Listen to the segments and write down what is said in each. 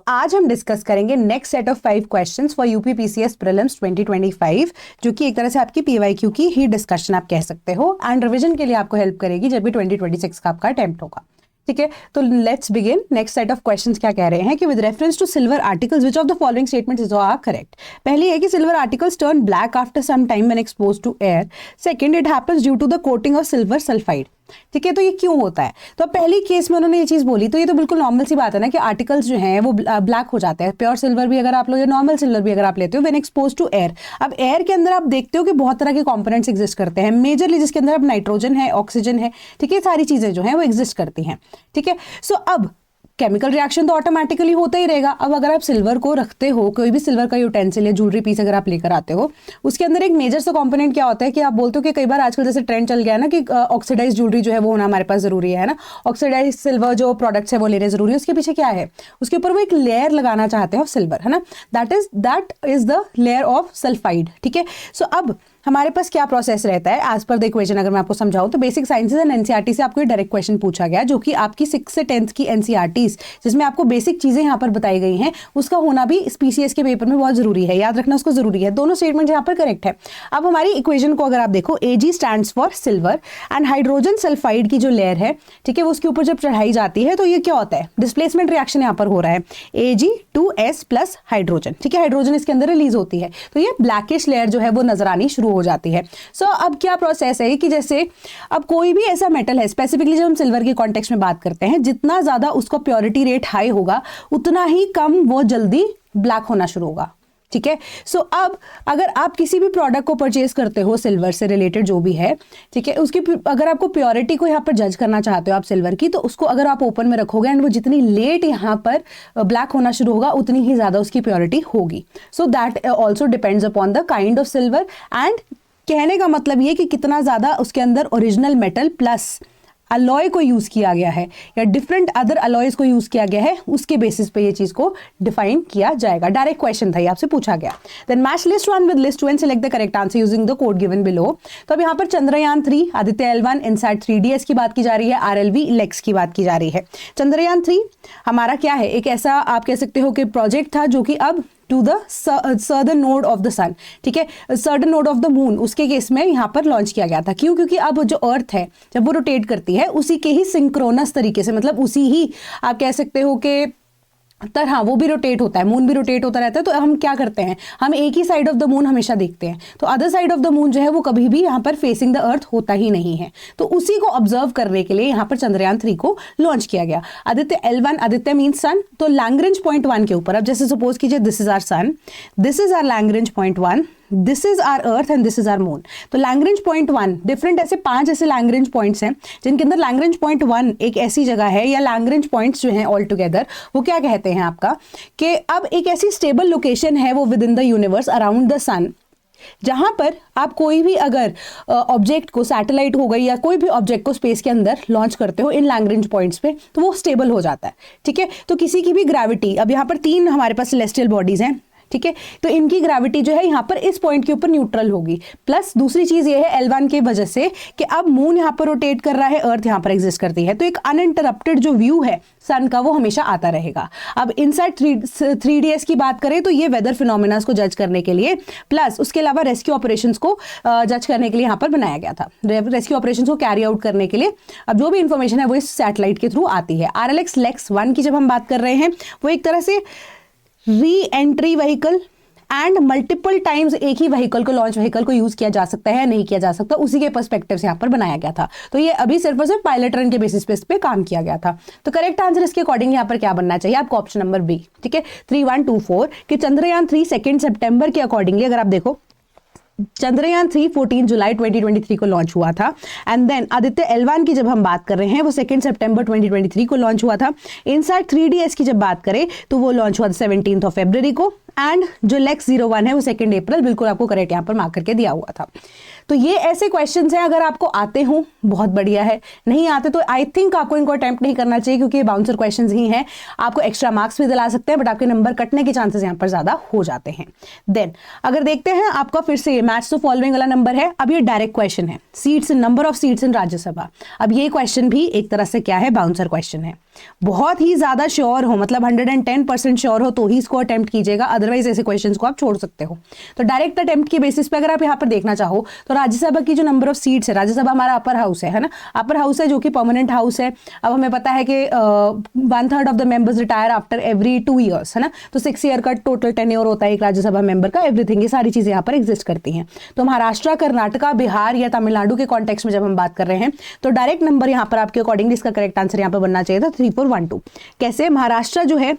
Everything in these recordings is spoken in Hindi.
आज हम डिस्कस करेंगे next set of 5 questions for UPPCS prelims 2025, जो कि एक तरह से आपकी पीवाईक्यू की ही डिस्कशन आप कह सकते हो, एंड रिवीजन के लिए आपको हेल्प करेगी जब भी 2026 का आपका अटेम्प्ट होगा। ठीक है, तो let's begin. Next set of questions क्या कह रहे हैं कि with reference to silver articles which of the following statements are correct. पहली है कि silver articles turn black after some time when exposed to air. Second, it happens due to the coating of silver sulphide. ठीक है, तो ये क्यों होता है? तो पहली केस में उन्होंने ये चीज बोली, तो ये तो बिल्कुल नॉर्मल सी बात है ना कि आर्टिकल्स जो हैं वो ब्लैक हो जाते हैं। प्योर सिल्वर भी अगर आप लो या नॉर्मल सिल्वर भी अगर आप लेते हो, व्हेन एक्सपोज टू एयर। अब एयर के अंदर आप देखते हो कि बहुत तरह के कंपोनेंट्स एग्जिस्ट करते हैं, मेजरली जिसके अंदर अब नाइट्रोजन है, ऑक्सीजन है। ठीक है, सारी चीजें जो हैं वो एग्जिस्ट करती हैं। ठीक है, सो अब केमिकल रिएक्शन तो ऑटोमेटिकली होता ही रहेगा। अब अगर आप सिल्वर को रखते हो, कोई भी सिल्वर का यूटेंसिल या ज्वेलरी पीस अगर आप लेकर आते हो, उसके अंदर एक मेजर सा कंपोनेंट क्या होता है कि आप बोलते हो कि कई बार आजकल जैसे ट्रेंड चल गया है ना कि ऑक्सीडाइज ज्वेलरी जो है वो होना हमारे पास जरूरी है ना। ऑक्सीडाइज सिल्वर जो प्रोडक्ट्स है वो लेने जरूरी है। उसके पीछे क्या है? उसके ऊपर वो एक लेयर लगाना चाहते हैं ऑफ सिल्वर, है ना। That is the layer of sulphide. ठीक है, सो अब हमारे पास क्या प्रोसेस रहता है एज पर द इक्वेशन अगर मैं आपको समझाऊं तो बेसिक साइंसेज एंड एनसीईआरटी से आपको डायरेक्ट क्वेश्चन पूछा गया, जो कि आपकी 6 से 10th की एनसीईआरटीज जिसमें आपको बेसिक चीजें यहाँ पर बताई गई हैं, उसका होना भी पीसीएस के पेपर में बहुत जरूरी है। याद रखना उसको जरूरी है। दोनों स्टेटमेंट यहाँ पर करेक्ट है। अब हमारी इक्वेशन को अगर आप देखो, Ag stands for silver and hydrogen sulphide की जो लेयर है, ठीक है, वो उसके ऊपर जब चढ़ाई जाती है तो ये क्या होता है? डिस्प्लेसमेंट रिएक्शन यहाँ पर हो रहा है, Ag2S प्लस हाइड्रोजन। ठीक है, हाइड्रोजन इसके अंदर रिलीज होती है, तो ये ब्लैकिश लेयर जो है वो नजर आनी शुरू हो जाती है। सो अब क्या प्रोसेस है कि जैसे अब कोई भी ऐसा मेटल है, स्पेसिफिकली जब हम सिल्वर के कॉन्टेक्स्ट में बात करते हैं, जितना ज्यादा उसका प्योरिटी रेट हाई होगा उतना ही कम वो जल्दी ब्लैक होना शुरू होगा। ठीक है, सो अब अगर आप किसी भी प्रोडक्ट को परचेज करते हो सिल्वर से रिलेटेड जो भी है, ठीक है, उसकी अगर आपको प्योरिटी को यहाँ पर जज करना चाहते हो आप सिल्वर की, तो उसको अगर आप ओपन में रखोगे एंड वो जितनी लेट यहाँ पर ब्लैक होना शुरू होगा उतनी ही ज्यादा उसकी प्योरिटी होगी। So that also depends upon the kind of silver, and कहने का मतलब ये कि कितना ज्यादा उसके अंदर ओरिजिनल मेटल प्लस अलॉय को यूज किया गया है या डिफरेंट अदर अलॉयज को यूज किया गया है, उसके बेसिस पे ये चीज को डिफाइन किया जाएगा। डायरेक्ट क्वेश्चन था, ये आपसे पूछा गया। Then match list 1 with list 2 and select the correct answer using the code given below. तो अब यहाँ पर Chandrayaan 3, Aditya L1, INSAT 3DS की बात की जा रही है, RLV लेक्स की बात की जा रही है। चंद्रयान 3 हमारा क्या है? एक ऐसा आप कह सकते हो कि प्रोजेक्ट था जो कि अब to the southern node of the sun, ठीक है, southern node of the moon, उसके केस में यहाँ पर लॉन्च किया गया था। क्यों? क्योंकि अब जो अर्थ है जब वो रोटेट करती है उसी के ही सिंक्रोनस तरीके से, मतलब उसी ही आप कह सकते हो कि तरह वो भी रोटेट होता है, मून भी रोटेट होता रहता है। तो हम क्या करते हैं, हम एक ही साइड ऑफ द मून हमेशा देखते हैं, तो other side of the moon जो है वो कभी भी यहाँ पर फेसिंग द अर्थ होता ही नहीं है। तो उसी को ऑब्जर्व करने के लिए यहाँ पर चंद्रयान 3 को लॉन्च किया गया। आदित्य L1, आदित्य मीन्स सन, तो लैग्रेंज पॉइंट 1 के ऊपर, अब जैसे सपोज कीजिए this is our sun, this is our Lagrange point 1, this is our Earth and this is our moon. तो लैग्रेंज पॉइंट 1 डिफरेंट ऐसे 5 ऐसे लैग्रेंज पॉइंट्स हैं जिनके अंदर लैग्रेंज पॉइंट 1 एक ऐसी जगह है, या लैग्रेंज पॉइंट्स जो हैं ऑल टुगेदर वो क्या कहते हैं आपका, कि अब एक ऐसी स्टेबल लोकेशन है वो within the universe around the sun, जहां पर आप कोई भी अगर ऑब्जेक्ट को, सैटेलाइट हो गई या कोई भी ऑब्जेक्ट को स्पेस के अंदर लॉन्च करते हो इन लैग्रेंज पॉइंट्स पे, तो वो स्टेबल हो जाता है। ठीक है, तो किसी की भी ग्रेविटी, अब यहाँ पर 3 हमारे पास सेलेस्टियल बॉडीज हैं, ठीक है, तो इनकी ग्रेविटी जो है यहाँ पर इस पॉइंट के ऊपर न्यूट्रल होगी। प्लस दूसरी चीज ये है L1 की वजह से कि अब मून यहाँ पर रोटेट कर रहा है, अर्थ यहाँ पर एग्जिस्ट करती है, तो एक अनइंटरप्टेड जो व्यू है सन का वो हमेशा आता रहेगा। अब इनसाइड 3DS की बात करें तो ये वेदर फिनोमिना को जज करने के लिए, प्लस उसके अलावा रेस्क्यू ऑपरेशंस को जज करने के लिए यहाँ पर बनाया गया था, रेस्क्यू ऑपरेशंस को कैरी आउट करने के लिए। अब जो भी इंफॉर्मेशन है वो इस सैटेलाइट के थ्रू आती है। RLX लेक्स 1 की जब हम बात कर रहे हैं, वो एक तरह से re entry vehicle and multiple times एक ही व्हीकल को, लॉन्च व्हीकल को यूज किया जा सकता है, नहीं किया जा सकता, उसी के पर्सपेक्टिव से यहाँ पर बनाया गया था। तो ये अभी सिर्फ और सिर्फ पायलट रन के बेसिस पे इस पे काम किया गया था। तो करेक्ट आंसर इसके अकॉर्डिंग यहाँ पर क्या बनना चाहिए आपको? ऑप्शन नंबर बी, ठीक है, 3124 कि चंद्रयान 3 2 सितंबर के अकॉर्डिंगली अगर आप देखो, चंद्रयान 3 14 जुलाई 2023 को लॉन्च हुआ था, एंड देन आदित्य L1 की जब हम बात कर रहे हैं वो 2 सितंबर 2023 को लॉन्च हुआ था। इनसैट 3DS की जब बात करें तो वो लॉन्च हुआ था 17 फरवरी को, एंड जो लेक्स 01 है वो 2 अप्रैल, बिल्कुल आपको करेक्ट यहाँ पर मार्क करके दिया हुआ था। तो ये ऐसे क्वेश्चंस हैं, अगर आपको आते हो बहुत बढ़िया है, नहीं आते तो आई थिंक आपको इनको अटेम्प्ट नहीं करना चाहिए, क्योंकि ये बाउंसर क्वेश्चंस ही हैं। आपको एक्स्ट्रा मार्क्स भी दिला सकते हैं, बट आपके नंबर कटने के चांसेस यहाँ पर ज्यादा हो जाते हैं। देन अगर देखते हैं आपका फिर से मैच द फॉलोइंग वाला नंबर है। अब ये डायरेक्ट क्वेश्चन है, seats, number of seats in Rajya Sabha. अब ये क्वेश्चन भी एक तरह से क्या है, बाउंसर क्वेश्चन है। बहुत ही ज्यादा श्योर हो, मतलब 110% श्योर हो तो ही इसको अटेम्प्ट कीजिएगा, अदरवाइज ऐसे क्वेश्चंस को आप छोड़ सकते हो। तो डायरेक्ट अटेम्प्ट के बेसिस पे अगर आप यहाँ पर देखना चाहो तो राज्यसभा की जो नंबर ऑफ सीट्स है, राज्यसभा हमारा अपर हाउस है ना, अपर हाउस है जो कि परमानेंट हाउस है। अब हमें पता है कि 1/3 of the members retire after every 2 years, है ना, तो 6 ईयर का टोटल टेन्योर होता है एक राज्यसभा मेंबर का, एवरीथिंग, ये सारी चीजें यहाँ पर एग्जिस्ट करती हैं। तो महाराष्ट्र, कर्नाटका, बिहार या तमिलनाडु के कॉन्टेक्स्ट में जब हम बात कर रहे हैं तो डायरेक्ट नंबर यहाँ पर आपके अकॉर्डिंगली इसका करेक्ट आंसर यहाँ पर बनना चाहिए था 3412। कैसे, महाराष्ट्र जो है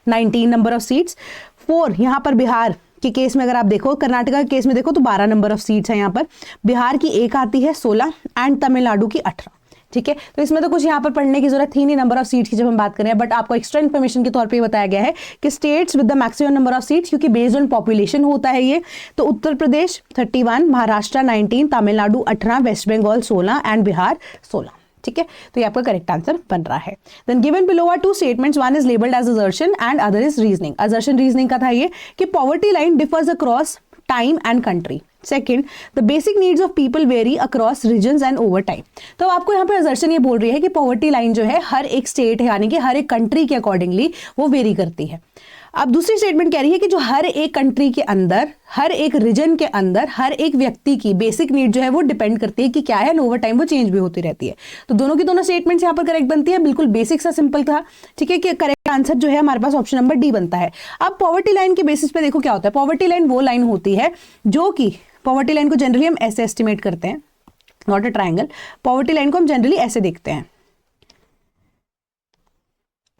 19 नंबर ऑफ सीट्स, 4 यहाँ पर बिहार के केस में अगर आप देखो, कर्नाटका के केस में देखो तो 12 नंबर ऑफ सीट्स है यहाँ पर, बिहार की 1 आती है 16 एंड तमिलनाडु की 18। ठीक है, तो इसमें तो कुछ यहाँ पर पढ़ने की जरूरत थी नहीं नंबर ऑफ सीट्स की जब हम बात करें, बट आपको एक्स्ट्रा इन्फॉर्मेशन के तौर पे बताया गया है कि states with the maximum number of seats, क्योंकि बेस्ड ऑन पॉपुलेशन होता है ये। तो उत्तर प्रदेश 31, महाराष्ट्र 19, तमिलनाडु 18, वेस्ट बंगाल 16 एंड बिहार 16। ठीक है, तो ये आपका करेक्ट आंसर बन रहा है। Then given below are 2 statements, one is labelled as assertion and other is reasoning. Assertion reasoning का था ये कि poverty line differs across time and country. Second, the basic needs of people vary across regions and over time. तो आपको यहाँ पे असर्शन ये बोल रही है कि पॉवर्टी लाइन जो है हर एक स्टेट है, यानी कि हर एक कंट्री के अकॉर्डिंगली वो वेरी करती है। अब दूसरी स्टेटमेंट कह रही है कि जो हर एक कंट्री के अंदर, हर एक रीजन के अंदर, हर एक व्यक्ति की बेसिक नीड जो है वो डिपेंड करती है कि क्या है, ओवर टाइम वो चेंज भी होती रहती है। तो दोनों की दोनों स्टेटमेंट्स यहाँ पर करेक्ट बनती है, बिल्कुल बेसिक सा सिंपल था। ठीक है, कि करेक्ट आंसर जो है हमारे पास ऑप्शन नंबर डी बनता है। अब पॉवर्टी लाइन के बेसिस पे देखो क्या होता है, पॉवर्टी लाइन वो लाइन होती है जो कि, पॉवर्टी लाइन को जनरली हम ऐसे एस्टिमेट करते हैं, not a triangle, poverty line को हम जनरली ऐसे देखते हैं।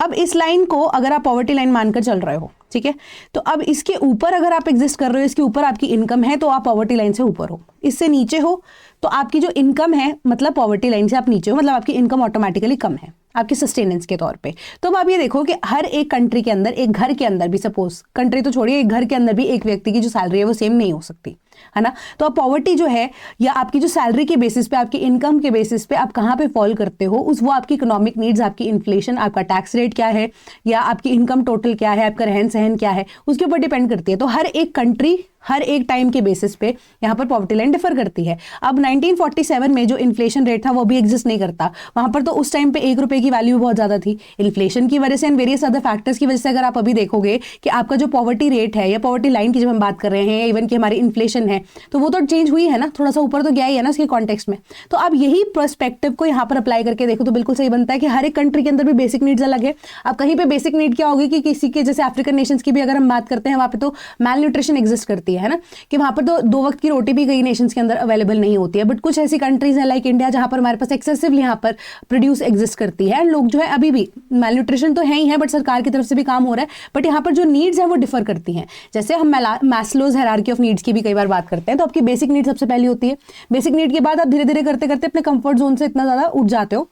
अब इस लाइन को अगर आप पॉवर्टी लाइन मानकर चल रहे हो, ठीक है, तो अब इसके ऊपर अगर आप एग्जिस्ट कर रहे हो, इसके ऊपर आपकी इनकम है तो आप पॉवर्टी लाइन से ऊपर हो, इससे नीचे हो तो आपकी जो इनकम है, मतलब पॉवर्टी लाइन से आप नीचे हो, मतलब आपकी इनकम ऑटोमेटिकली कम है आपकी सस्टेनेंस के तौर पे। तो अब आप ये देखो कि हर एक कंट्री के अंदर, एक घर के अंदर भी, सपोज कंट्री तो छोड़िए, एक घर के अंदर भी एक व्यक्ति की जो सैलरी है वो सेम नहीं हो सकती, है ना। तो अब पॉवर्टी जो है, या आपकी जो सैलरी के बेसिस पे, आपकी इनकम के बेसिस पे आप कहाँ पे फॉल करते हो, उस वो आपकी इकोनॉमिक नीड्स, आपकी इन्फ्लेशन, आपका टैक्स रेट क्या है, या आपकी इनकम टोटल क्या है, आपका रहन सहन क्या है, उसके ऊपर डिपेंड करती है। तो हर एक कंट्री हर एक टाइम के बेसिस पे यहाँ पर पॉवर्टी लाइन डिफर करती है। अब 1947 में जो इन्फ्लेशन रेट था वो भी एग्जिस्ट नहीं करता, वहां पर तो उस टाइम पे 1 रुपए की वैल्यू बहुत ज्यादा थी। इन्फ्लेशन की वजह से एंड वेरियस अदर फैक्टर्स की वजह से अगर आप अभी देखोगे कि आपका जो पॉवर्टी रेट है या पॉवर्टी लाइन की जब हम बात कर रहे हैं, इवन कि हमारी इन्फ्लेशन है, तो वो तो चेंज हुई है ना, थोड़ा सा ऊपर तो गया ही है ना उसके कॉन्टेक्स्ट में। तो अब यही पर्सपेक्टिव को यहाँ पर अप्लाई करके देखो तो बिल्कुल सही बनता है कि हर एक कंट्री के अंदर भी बेसिक नीड्स अलग है। अब कहीं पे बेसिक नीड क्या होगी कि किसी के, जैसे अफ्रीकन नेशंस की भी अगर हम बात करते हैं, वहां पे तो मैल न्यूट्रिशन एग्जिस्ट करती है ना, कि वहां पर तो 2 वक्त की रोटी भी कई नेशंस के अंदर अवेलेबल नहीं होती है। बट कुछ ऐसी कंट्रीज हैं लाइक इंडिया जहां पर हमारे पास एक्सेसिवली यहाँ पर प्रोड्यूस एग्जिस्ट करती है, लोग जो है अभी भी मैल न्यूट्रिशन तो है ही है, बट सरकार की तरफ से भी काम हो रहा है, बट यहाँ पर जो नीड्स है वो डिफर करती हैं। जैसे हम मैस्लोज हायरार्की ऑफ नीड्स की भी कई बार बात करते हैं, तो आपकी बेसिक नीड सबसे पहली होती है। बेसिक नीड के बाद आप धीरे धीरे करते करते अपने कंफर्ट जोन से इतना ज्यादा उठ जाते हो,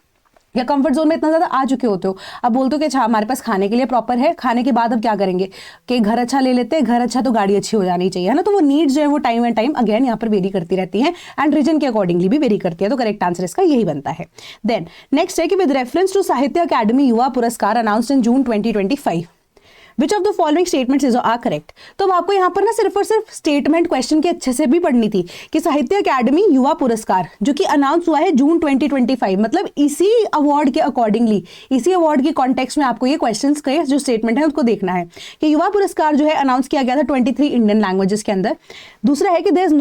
या कंफर्ट जोन में इतना ज्यादा आ चुके होते हो, अब बोलते हो कि अच्छा हमारे पास खाने के लिए प्रॉपर है, खाने के बाद अब क्या करेंगे कि घर अच्छा ले लेते हैं, घर अच्छा तो गाड़ी अच्छी हो जानी चाहिए, है ना। तो वो नीड्स जो है वो टाइम एंड टाइम अगेन यहाँ पर वेरी करती रहती हैं एंड रीजन के अकॉर्डिंगली भी वेरी करती है। तो करेक्ट आंसर इसका यही बनता है। देन नेक्स्ट है कि विद रेफरेंस टू साहित्य अकादमी युवा पुरस्कार announced in June 2025, Which of the following statements is are correct? तो अब आपको यहाँ पर ना सिर्फ और सिर्फ स्टेटमेंट क्वेश्चन के अच्छे से भी पढ़नी थी कि साहित्य अकादमी युवा पुरस्कार जो कि अनाउंस हुआ है जून 2025, मतलब इसी अवार्ड के अकॉर्डिंगली, इसी अवार्ड के कॉन्टेक्स्ट में आपको ये क्वेश्चंस के जो स्टेटमेंट है उसको देखना है कि युवा पुरस्कार जो है अनाउंस किया गया था 23 इंडियन लैंग्वेजेस के अंदर। दूसरा है कि देयर इज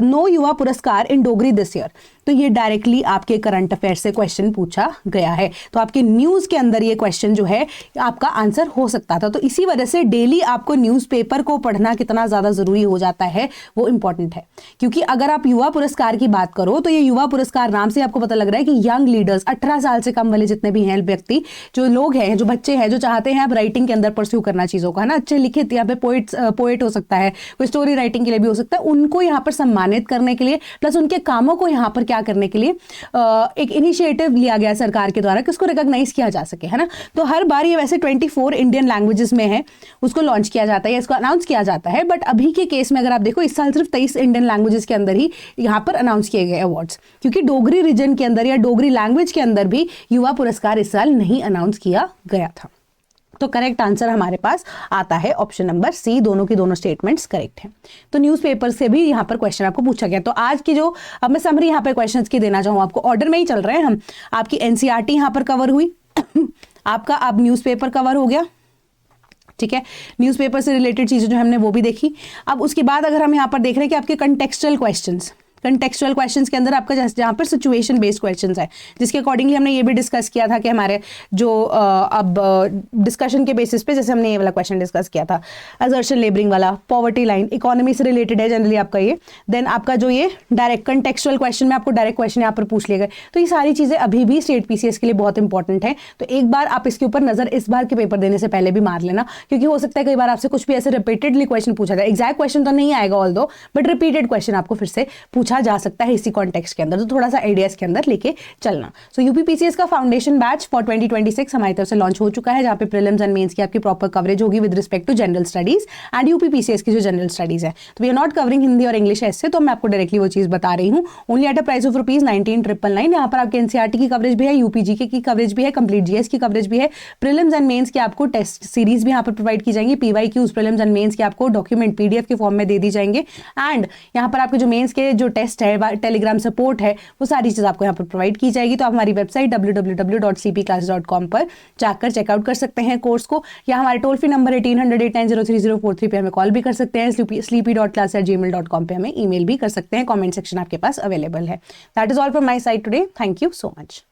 नो युवा पुरस्कार इन डोगरी दिस ईयर, तो ये डायरेक्टली आपके करंट अफेयर से क्वेश्चन पूछा गया है, तो आपके न्यूज के अंदर ये क्वेश्चन जो है आपका आंसर हो सकता था। तो इसी वजह से डेली आपको न्यूज़पेपर को पढ़ना कितना ज्यादा जरूरी हो जाता है वो इंपॉर्टेंट है, क्योंकि अगर आप युवा पुरस्कार की बात करो तो ये युवा पुरस्कार नाम से आपको पता लग रहा है कि यंग लीडर्स, 18 साल से कम वाले जितने भी हैं व्यक्ति, जो लोग हैं, जो बच्चे हैं, जो चाहते हैं आप राइटिंग के अंदर परस्यू करना चीजों का, है ना, अच्छे लिखित, यहाँ पे पोएट हो सकता है, कोई स्टोरी राइटिंग के लिए भी हो सकता है, उनको यहाँ पर सम्मानित करने के लिए, प्लस उनके कामों को यहाँ पर क्या करने के लिए एक इनिशिएटिव लिया गया सरकार के द्वारा कि उसको रिकॉग्नाइज किया जा सके, है ना। तो हर बार ये वैसे 24 इंडियन लैंग्वेजेस में है, उसको लॉन्च किया जाता है या इसको अनाउंस किया जाता है, बट अभी के केस में अगर आप देखो इस साल सिर्फ 23 इंडियन लैंग्वेजेस के अंदर ही यहाँ पर अनाउंस किए गए अवार्ड्स, क्योंकि डोगरी रीजन के अंदर या डोगरी लैंग्वेज के अंदर भी युवा पुरस्कार इस साल नहीं अनाउंस किया गया था। तो करेक्ट आंसर हमारे पास आता है ऑप्शन नंबर सी, दोनों की दोनों स्टेटमेंट्स करेक्ट हैं। तो न्यूज़पेपर से भी यहाँ पर क्वेश्चन आपको पूछा गया। तो आज की जो अब मैं समरी यहाँ पर क्वेश्चंस की देना चाहूँ आपको, ऑर्डर में ही चल रहे हैं हम। आपकी एनसीईआरटी यहाँ पर कवर हुई आपका अब न्यूज़पेपर कवर हो गया, ठीक है। न्यूज़पेपर से रिलेटेड चीज़ें जो हमने वो भी देखी। अब उसके बाद अगर हम यहाँ पर देख रहे हैं कि आपके कंटेक्सचुअल क्वेश्चंस के अंदर आपका जहाँ पर सिचुएशन बेस्ड क्वेश्चंस है, जिसके अकॉर्डिंगली हमने ये भी डिस्कस किया था कि हमारे जो अब डिस्कशन के बेसिस पे, जैसे हमने ये वाला क्वेश्चन डिस्कस किया था असर्शन लेबरिंग वाला, पॉवर्टी लाइन, इकोनॉमी से रिलेटेड है जनरली आपका ये। देन आपका जो ये डायरेक्ट कंटेक्सचुअल क्वेश्चन में आपको डायरेक्ट क्वेश्चन यहाँ पर पूछ लिए गए। तो ये सारी चीज़ें अभी भी स्टेट पीसीएस के लिए बहुत इंपॉर्टेंट है। तो एक बार आप इसके ऊपर नजर इस बार के पेपर देने से पहले भी मार लेना, क्योंकि हो सकता है कई बार आपसे कुछ भी ऐसे रिपीटेडली क्वेश्चन पूछा जाए। एग्जैक्ट क्वेश्चन तो नहीं आएगा ऑल दो, बट रिपीटेड क्वेश्चन आपको फिर से पूछा जा सकता है इसी कॉन्टेक्स्ट के अंदर, तो थोड़ा सा आइडियाज के अंदर लेके चलना। सो यूपीपीसीएस का फाउंडेशन बैच फॉर 2026 हमारी तरफ से लॉन्च हो चुका है, जहां पे प्रीलिम्स एंड मेंस की आपकी प्रॉपर कवरेज होगी with respect to general studies and UPPCS की जो जनरल स्टडीज है। तो we are not covering Hindi और इंग्लिश ऐसे, तो मैं आपको डायरेक्टली वो चीज बता रही हूँ, only at a price of ₹19,999। यहाँ पर आपके एनसीईआरटी की कवरेज भी है, यूपीजीके की कवरेज भी है, कंप्लीट जीएस की कवरेज भी है, प्रीलिम्स एंड मेंस की आपको टेस्ट सीरीज भी यहाँ पर प्रोवाइड की जाएंगी, पीवाईक्यूज प्रीलिम्स एंड मेंस के आपको डॉक्यूमेंट पीडीएफ के फॉर्म में दे दी जाएंगे, एंड यहाँ पर आपके जो मेंस के जो टेस्ट है, टेलीग्राम सपोर्ट है, वो सारी चीज़ आपको यहाँ पर प्रोवाइड की जाएगी। तो आप हमारी वेबसाइट www.cpclass.com पर जाकर चेकआउट कर सकते हैं कोर्स को, या हमारे टोल फ्री नंबर 1800-890-3043 पे हमें कॉल भी कर सकते हैं, sleepy.class@gmail.com पे हमें ईमेल भी कर सकते हैं, कमेंट सेक्शन आपके पास अवेलेबल है। That is all from my side today, thank you so much.